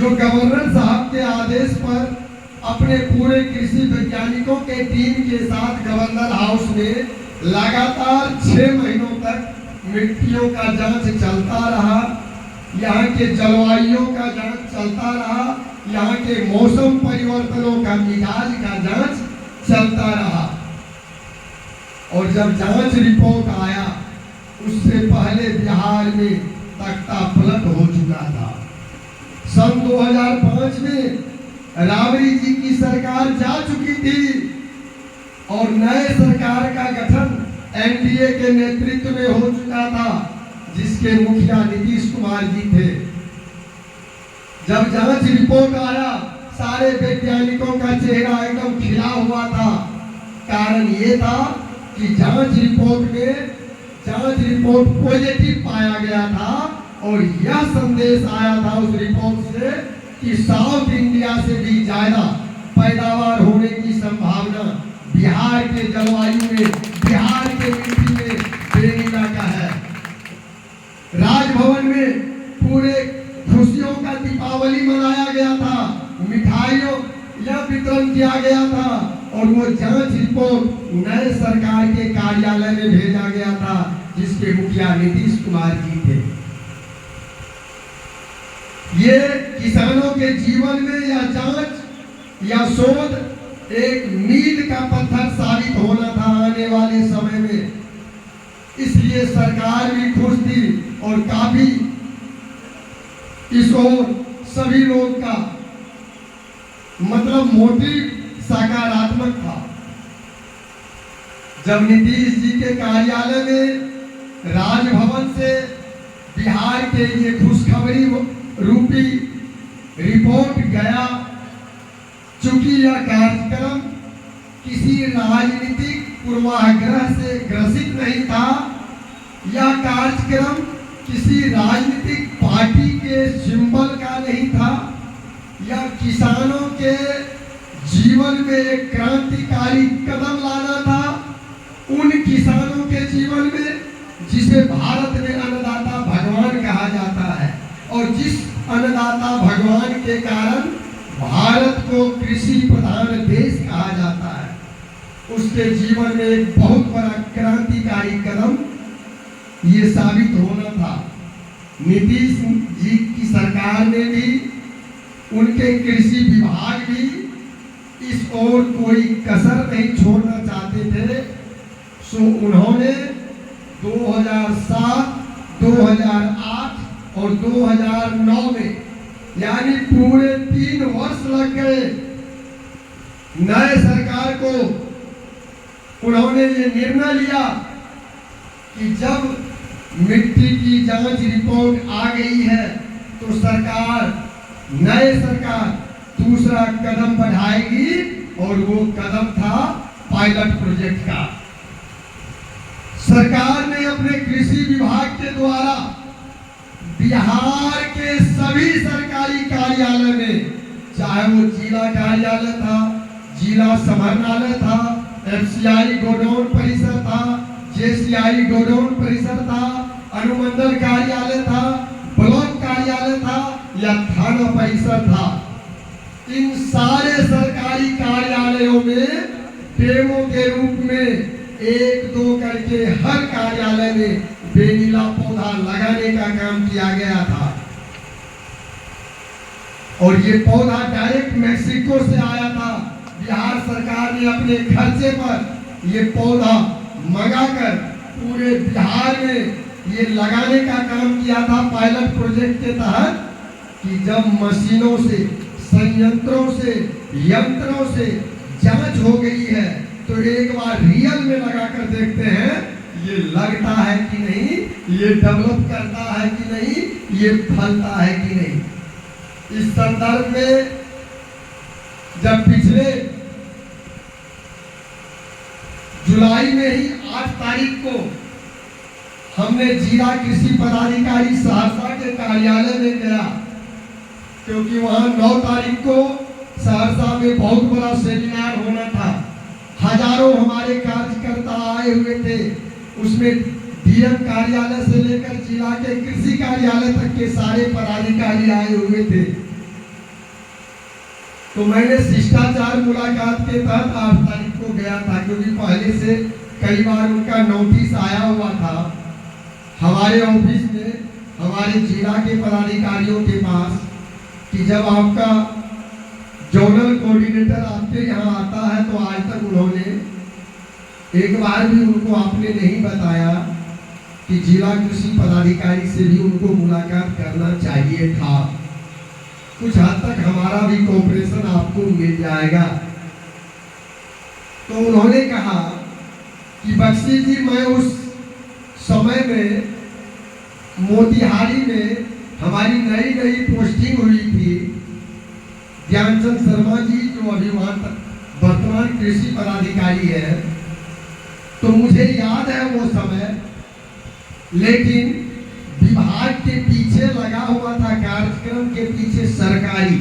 जो गवर्नर साहब के आदेश पर अपने पूरे कृषि वैज्ञानिकों के टीम के साथ गवर्नर हाउस में लगातार 6 महीनों तक मिट्टियों का जांच चलता रहा, यहाँ के जलवायु का जांच चलता रहा, यहाँ के मौसम परिवर्तनों का मिजाज का जांच चलता रहा। और जब जांच रिपोर्ट आया उससे पहले बिहार में तख्ता पलट हो चुका था। सन 2005 में राबड़ी जी की सरकार जा चुकी थी और नए सरकार का गठन एनडीए के नेतृत्व में हो चुका था, जिसके मुखिया नीतीश कुमार जी थे। जब जांच रिपोर्ट आया सारे वैज्ञानिकों का चेहरा एकदम खिला हुआ था। कारण ये था कि जांच रिपोर्ट पॉजिटिव पाया गया था और यह संदेश आया था उस रिपोर्ट से कि साउथ इंडिया से भी ज्यादा पैदावार होने की संभावना बिहार के जलवायु में, बिहार के मिट्टी में बेनीला का है। राजभवन में पूरे खुशियों का दीपावली मनाया गया था, मिठाइयों या वितरण किया गया था और वो जांच रिपोर्ट नए सरकार के कार्यालय में भेजा गया था, जिसके मुखिया नीतीश कुमार जी थे। ये किसानों के जीवन में यह जांच या शोध एक मील का पत्थर साबित होना था आने वाले समय में। इसलिए सरकार भी खुश थी और काफी इस ओर सभी लोग का मतलब मोटिव सकारात्मक था। जब नीतीश जी के कार्यालय में राजभवन से बिहार के लिए खुशखबरी रूपी रिपोर्ट गया, चूंकि यह कार्यक्रम किसी राजनीतिक पूर्वाग्रह से ग्रसित नहीं था, यह कार्यक्रम किसी राजनीतिक पार्टी के सिंबल का नहीं था, यह किसानों के जीवन में एक क्रांतिकारी कदम लाना था। उन किसानों के जीवन में जिसे भारत में अन्नदाता भगवान कहा जाता है और जिस अन्नदाता भगवान के कारण भारत को कृषि प्रधान देश कहा जाता है, उसके जीवन में एक बहुत बड़ा क्रांतिकारी कदम ये साबित होना था। नीतीश जी की सरकार ने भी, उनके कृषि विभाग भी इस ओर कोई कसर नहीं छोड़ना चाहते थे। सो उन्होंने 2007, 2008 और 2009 में यानी पूरे 3 वर्ष लग गए नए सरकार को। उन्होंने ये निर्णय लिया कि जब मिट्टी की जांच रिपोर्ट आ गई है तो नए सरकार दूसरा कदम बढ़ाएगी और वो कदम था पायलट प्रोजेक्ट का। सरकार ने अपने कृषि विभाग के द्वारा बिहार के सभी सरकारी कार्यालय में, चाहे वो जिला कार्यालय था, जिला समाहरणालय था, एफसीआई गोडाउन परिसर था, जेसीआई गोडाउन परिसर था, अनुमंडल कार्यालय था, ब्लॉक कार्यालय था या थाना परिसर था, इन सारे सरकारी कार्यालयों में डेमो के रूप में 1-2 करके हर कार्यालय में बेनीला पौधा लगाने का काम किया गया था। और ये पौधा डायरेक्ट मैक्सिको से आया था। बिहार सरकार ने अपने खर्चे पर ये पौधा मंगाकर पूरे बिहार में ये लगाने का काम किया था पायलट प्रोजेक्ट के तहत, कि जब मशीनों से, संयंत्रों से, यंत्रों से जांच हो गई है तो एक बार रियल में लगाकर देखते हैं ये लगता है कि नहीं, ये डेवलप करता है कि नहीं, ये फलता है कि नहीं। इस संदर्भ में जब पिछले जुलाई में ही 8 तारीख को हमने जिला कृषि पदाधिकारी सहरसा के कार्यालय में गया, क्योंकि वहां 9 तारीख को सहरसा में बहुत बड़ा सेमिनार होना था। हजारों हमारे कार्यकर्ता आए हुए थे, उसमें डीएम कार्यालय से लेकर जिला के कृषि कार्यालय तक के सारे पदाधिकारी आए हुए थे। तो मैंने शिष्टाचार मुलाकात के तहत 8 तारीख को गया था, क्योंकि पहले से कई बार उनका नोटिस आया हुआ था हमारे ऑफिस में, हमारे जिला के पदाधिकारियों के पास, कि जब आपका जोनल कोऑर्डिनेटर आपके यहाँ आता है तो आज तक उन्होंने एक बार भी उनको आपने नहीं बताया कि जिला कृषि पदाधिकारी से भी उनको मुलाकात करना चाहिए था। कुछ हद तक हमारा भी कोऑपरेशन आपको मिल जाएगा। तो उन्होंने कहा कि बख्शी जी, मैं उस समय में मोतिहारी में हमारी नई नई पोस्टिंग हुई थी। ज्ञानचंद शर्मा जी जो अभी वर्तमान कृषि पदाधिकारी है, तो मुझे याद है वो समय, लेकिन विभाग के पीछे लगा हुआ था, कार्यक्रम के पीछे सरकारी